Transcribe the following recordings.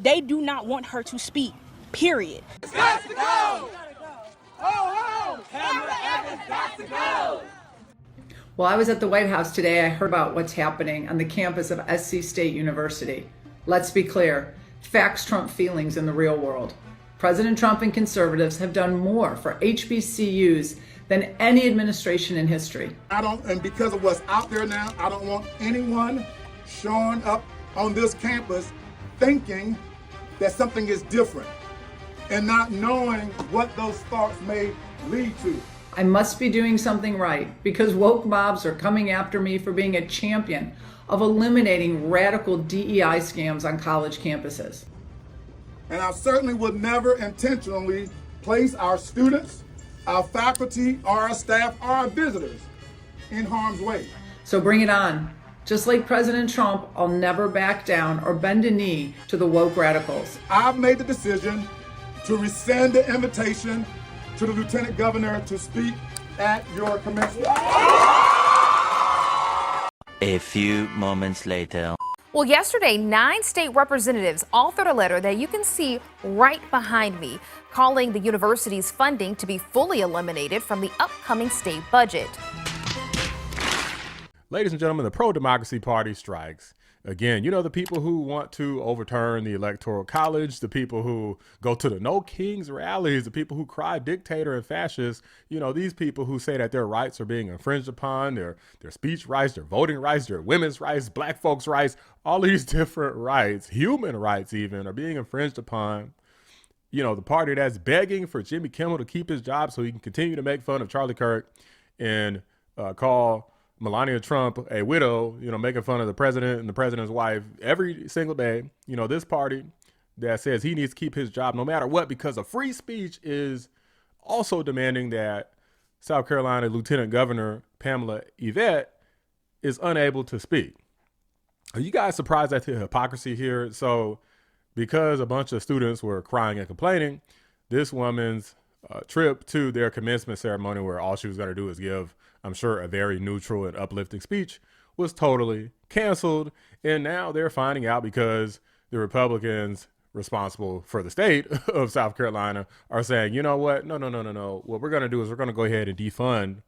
They do not want her to speak, period. It's got to go! Ho, ho! Pamela Evans got to go! While I was at the White House today, I heard about what's happening on the campus of SC State University. Let's be clear, facts trump feelings in the real world. President Trump and conservatives have done more for HBCUs than any administration in history. And because of what's out there now, I don't want anyone showing up on this campus thinking that something is different and not knowing what those thoughts may lead to. I must be doing something right because woke mobs are coming after me for being a champion of eliminating radical DEI scams on college campuses. And I certainly would never intentionally place our students, our faculty, or our staff, or our visitors in harm's way. So bring it on. Just like President Trump, I'll never back down or bend a knee to the woke radicals. I've made the decision to rescind the invitation to the Lieutenant Governor to speak at your commencement. A few moments later. Well, yesterday, 9 state representatives authored a letter that you can see right behind me, calling the university's funding to be fully eliminated from the upcoming state budget. Ladies and gentlemen, the pro-democracy party strikes. Again, you know, the people who want to overturn the Electoral College, the people who go to the No Kings rallies, the people who cry dictator and fascist, you know, these people who say that their rights are being infringed upon, their speech rights, their voting rights, their women's rights, black folks' rights, all these different rights, human rights even, are being infringed upon. You know, the party that's begging for Jimmy Kimmel to keep his job so he can continue to make fun of Charlie Kirk and call Melania Trump a widow, you know, making fun of the president and the president's wife every single day. You know, this party that says he needs to keep his job no matter what because of free speech is also demanding that South Carolina Lieutenant Governor Pamela Evette is unable to speak. Are you guys surprised at the hypocrisy here? So because a bunch of students were crying and complaining, this woman's trip to their commencement ceremony, where all she was going to do is give, I'm sure, a very neutral and uplifting speech, was totally canceled. And now they're finding out because the Republicans responsible for the state of South Carolina are saying, you know what? No. What we're going to do is we're going to go ahead and defund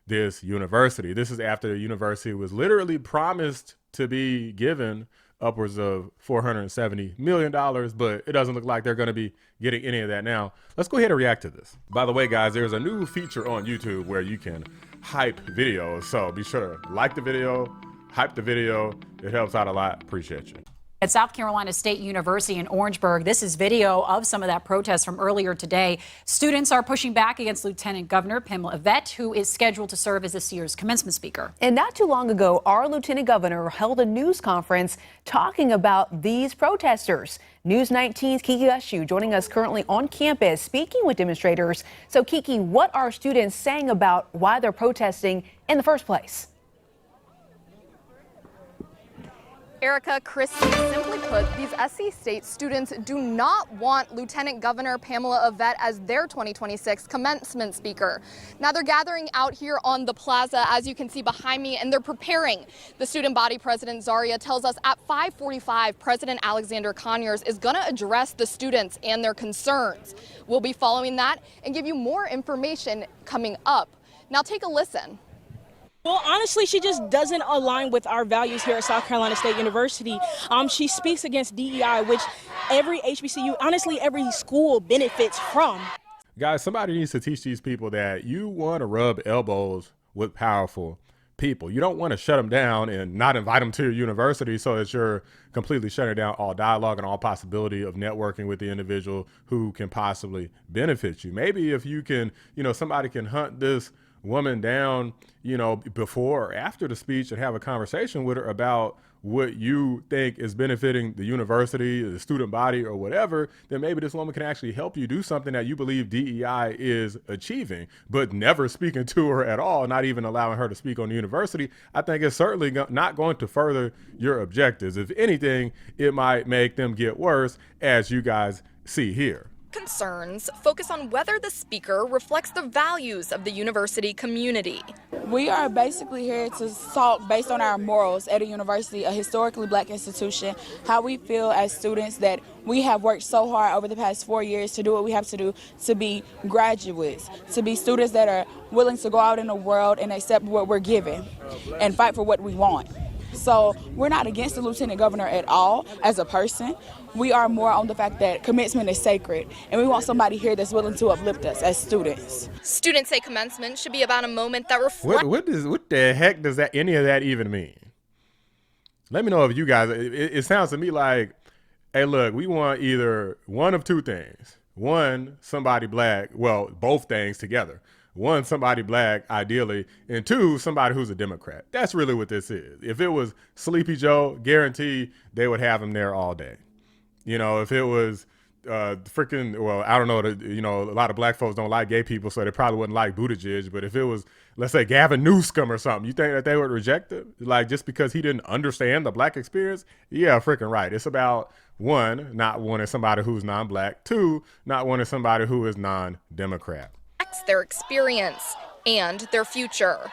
this university. This is after the university was literally promised to be given upwards of $470 million, but it doesn't look like they're going to be getting any of that now. Let's go ahead and react to this. By the way, guys, there's a new feature on YouTube where you can hype videos. So be sure to like the video, hype the video. It helps out a lot. Appreciate you. At South Carolina State University in Orangeburg, this is video of some of that protest from earlier today. Students are pushing back against Lieutenant Governor Pamela Evette, who is scheduled to serve as this year's commencement speaker. And not too long ago, our Lieutenant Governor held a news conference talking about these protesters. News 19's Kiki Ushu joining us currently on campus, speaking with demonstrators. So, Kiki, what are students saying about why they're protesting in the first place? Erica, Christy, simply put, these SC State students do not want Lieutenant Governor Pamela Evette as their 2026 commencement speaker. Now they're gathering out here on the plaza, as you can see behind me, and they're preparing. The student body president, Zaria, tells us at 5:45, President Alexander Conyers is going to address the students and their concerns. We'll be following that and give you more information coming up. Now take a listen. Well, honestly, she just doesn't align with our values here at South Carolina State University. She speaks against DEI, which every HBCU, honestly, every school benefits from. Guys, somebody needs to teach these people that you want to rub elbows with powerful people. You don't want to shut them down and not invite them to your university so that you're completely shutting down all dialogue and all possibility of networking with the individual who can possibly benefit you. Maybe if you can, you know, somebody can hunt this woman down, you know, before or after the speech and have a conversation with her about what you think is benefiting the university, the student body, or whatever, then maybe this woman can actually help you do something that you believe DEI is achieving. But never speaking to her at all, not even allowing her to speak on the university, I think it's certainly not going to further your objectives. If anything, it might make them get worse, as you guys see here. Concerns focus on whether the speaker reflects the values of the university community. We are basically here to talk based on our morals at a university, a historically black institution, how we feel as students that we have worked so hard over the past 4 years to do what we have to do to be graduates, to be students that are willing to go out in the world and accept what we're given and fight for what we want. So we're not against the lieutenant governor at all as a person. We are more on the fact that commencement is sacred, and we want somebody here that's willing to uplift us as students. Students say commencement should be about a moment that reflects. What the heck does any of that even mean? Let me know if you guys, it sounds to me like, hey, look, we want either one of two things. One, somebody black, well, both things together. One, somebody black, ideally, and two, somebody who's a Democrat. That's really what this is. If it was Sleepy Joe, guarantee they would have him there all day. You know, if it was freaking, well, I don't know, a lot of black folks don't like gay people, so they probably wouldn't like Buttigieg. But if it was, let's say, Gavin Newsom or something, you think that they would reject it? Like, just because he didn't understand the black experience? Yeah, freaking right. It's about, one, not wanting somebody who's non-black. Two, not wanting somebody who is non-Democrat. Their experience and their future.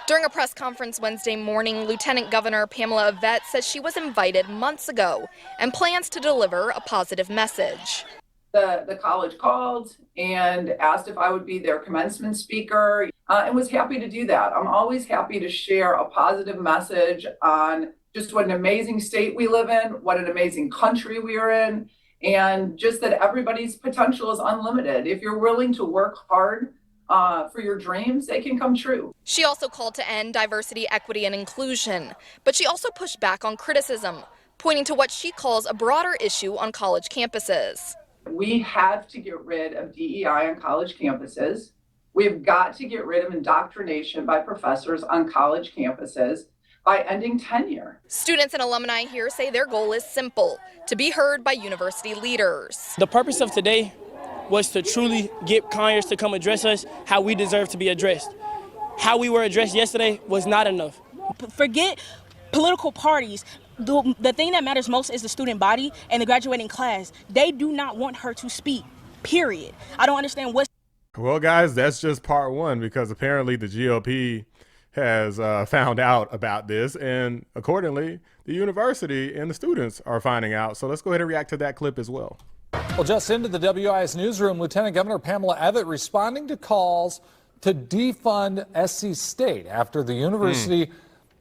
During a press conference Wednesday morning, Lieutenant Governor Pamela Evette says she was invited months ago and plans to deliver a positive message. The college called and asked if I would be their commencement speaker and was happy to do that. I'm always happy to share a positive message on just what an amazing state we live in, what an amazing country we are in, and just that everybody's potential is unlimited. If you're willing to work hard for your dreams, they can come true. She also called to end diversity, equity, and inclusion, but she also pushed back on criticism, pointing to what she calls a broader issue on college campuses. We have to get rid of DEI on college campuses. We've got to get rid of indoctrination by professors on college campuses by ending tenure. Students and alumni here say their goal is simple: to be heard by university leaders. The purpose of today was to truly get Conyers to come address us how we deserve to be addressed. How we were addressed yesterday was not enough. Forget political parties. The thing that matters most is the student body and the graduating class. They do not want her to speak, period. I don't understand what's... Well, guys, that's just part one, because apparently the GOP has found out about this, and accordingly, the university and the students are finding out. So let's go ahead and react to that clip as well. Well, just into the WIS newsroom, Lieutenant Governor Pamela Evette responding to calls to defund SC State after the university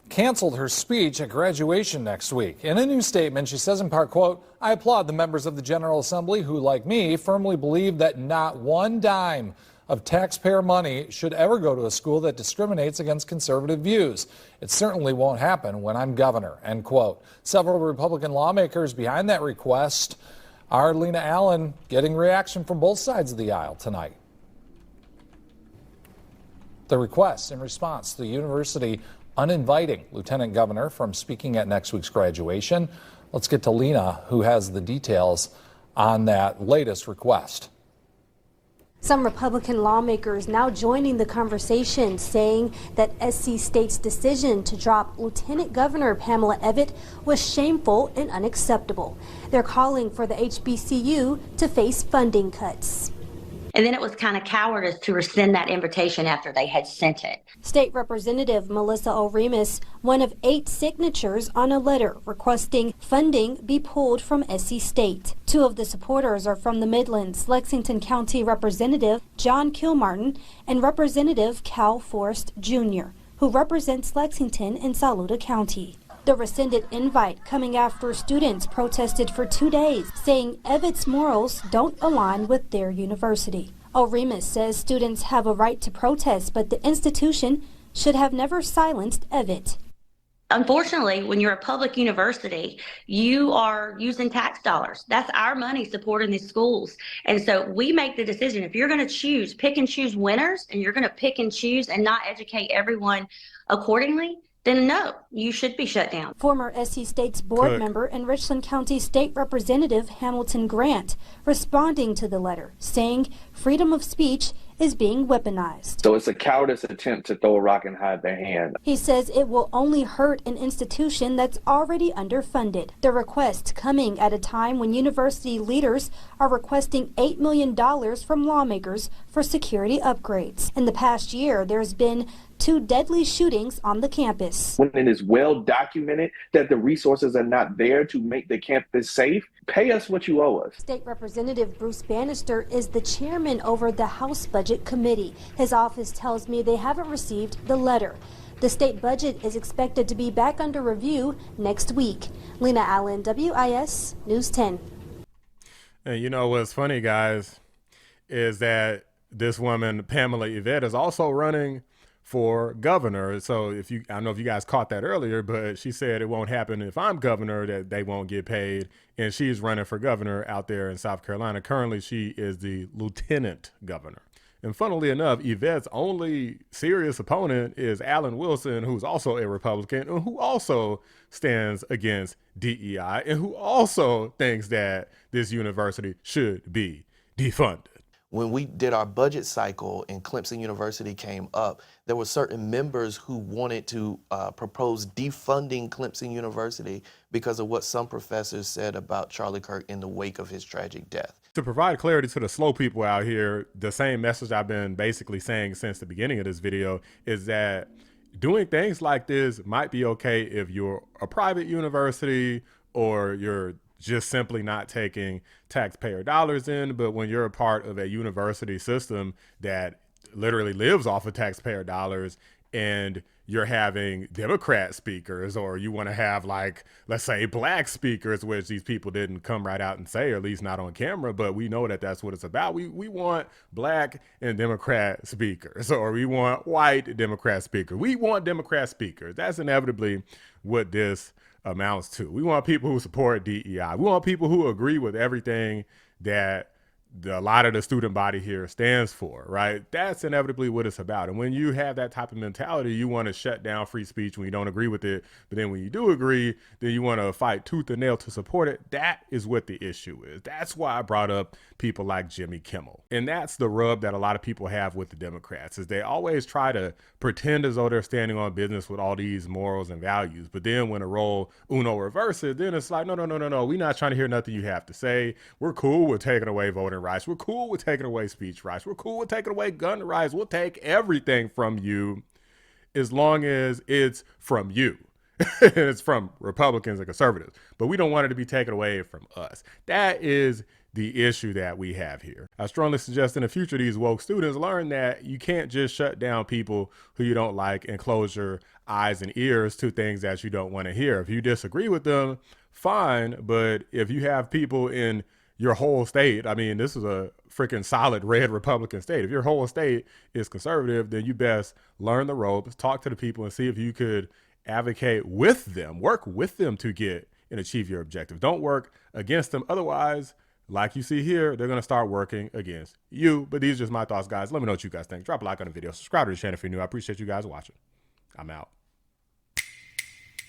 canceled her speech at graduation next week. In a new statement, she says in part, quote, "I applaud the members of the General Assembly who, like me, firmly believe that not one dime of taxpayer money should ever go to a school that discriminates against conservative views. It certainly won't happen when I'm governor," end quote. Several Republican lawmakers behind that request are Lena Allen getting reaction from both sides of the aisle tonight. The request in response to the university uninviting Lieutenant Governor from speaking at next week's graduation. Let's get to Lena, who has the details on that latest request. Some Republican lawmakers now joining the conversation, saying that SC State's decision to drop Lieutenant Governor Pamela Evette was shameful and unacceptable. They're calling for the HBCU to face funding cuts. And then it was kind of cowardice to rescind that invitation after they had sent it. State Representative Melissa O'Remus, one of 8 signatures on a letter requesting funding be pulled from SC State. 2 of the supporters are from the Midlands, Lexington County Representative John Kilmartin and Representative Cal Forrest Jr., who represents Lexington and Saluda County. The rescinded invite coming after students protested for 2 days, saying Evette's morals don't align with their university. O'Remus says students have a right to protest, but the institution should have never silenced Evette. Unfortunately, when you're a public university, you are using tax dollars. That's our money supporting these schools. And so we make the decision. If you're going to pick and choose winners, and you're going to pick and choose and not educate everyone accordingly, then no, you should be shut down. Former SC State's board member and Richland County State Representative Hamilton Grant responding to the letter, saying freedom of speech is being weaponized. So it's a cowardice attempt to throw a rock and hide their hand. He says it will only hurt an institution that's already underfunded. The request coming at a time when university leaders are requesting $8 million from lawmakers for security upgrades. In the past year, there's been 2 deadly shootings on the campus. When it is well documented that the resources are not there to make the campus safe, pay us what you owe us. State Representative Bruce Bannister is the chairman over the House Budget Committee. His office tells me they haven't received the letter. The state budget is expected to be back under review next week. Lena Allen, WIS News 10. And you know what's funny, guys, is that this woman, Pamela Evette, is also running for governor. So I don't know if you guys caught that earlier, but she said it won't happen if I'm governor, that they won't get paid. And she's running for governor out there in South Carolina. Currently, she is the lieutenant governor. And funnily enough, Yvette's only serious opponent is Alan Wilson, who's also a Republican and who also stands against DEI and who also thinks that this university should be defunded. When we did our budget cycle and Clemson University came up, there were certain members who wanted to propose defunding Clemson University because of what some professors said about Charlie Kirk in the wake of his tragic death. To provide clarity to the slow people out here, the same message I've been basically saying since the beginning of this video is that doing things like this might be okay if you're a private university or you're just simply not taking taxpayer dollars in. But when you're a part of a university system that literally lives off of taxpayer dollars and you're having Democrat speakers, or you want to have, like, let's say black speakers, which these people didn't come right out and say, or at least not on camera, but we know that that's what it's about. We want black and Democrat speakers, or we want white Democrat speakers. We want Democrat speakers. That's inevitably what this amounts to. We want people who support DEI. We want people who agree with everything that a lot of the student body here stands for, right? That's inevitably what it's about. And when you have that type of mentality, you want to shut down free speech when you don't agree with it. But then when you do agree, then you want to fight tooth and nail to support it. That is what the issue is. That's why I brought up people like Jimmy Kimmel. And that's the rub that a lot of people have with the Democrats, is they always try to pretend as though they're standing on business with all these morals and values. But then when a role Uno reverses, then it's like, no. We're not trying to hear nothing you have to say. We're cool with taking away voting rights. We're cool with taking away speech rights. We're cool with taking away gun rights. We'll take everything from you as long as it's from you. And it's from Republicans and conservatives. But we don't want it to be taken away from us. That is the issue that we have here. I strongly suggest in the future these woke students learn that you can't just shut down people who you don't like and close your eyes and ears to things that you don't want to hear. If you disagree with them, fine. But if you have people in your whole state, I mean, this is a freaking solid red Republican state. If your whole state is conservative, then you best learn the ropes, talk to the people, and see if you could advocate with them, work with them to get and achieve your objective. Don't work against them. Otherwise, like you see here, they're going to start working against you. But these are just my thoughts, guys. Let me know what you guys think. Drop a like on the video. Subscribe to the channel if you're new. I appreciate you guys watching. I'm out.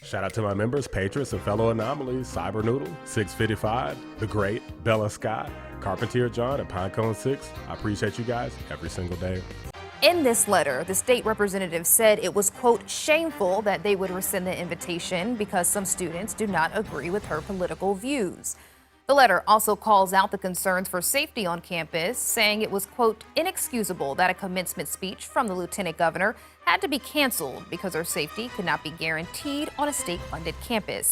Shout out to my members, patrons, and fellow anomalies: Cyber Noodle, 655, The Great, Bella Scott, Carpentier John, and Pinecone 6. I appreciate you guys every single day. In this letter, the state representative said it was, quote, shameful that they would rescind the invitation because some students do not agree with her political views. The letter also calls out the concerns for safety on campus, saying it was, quote, inexcusable that a commencement speech from the lieutenant governor had to be canceled because her safety could not be guaranteed on a state-funded campus.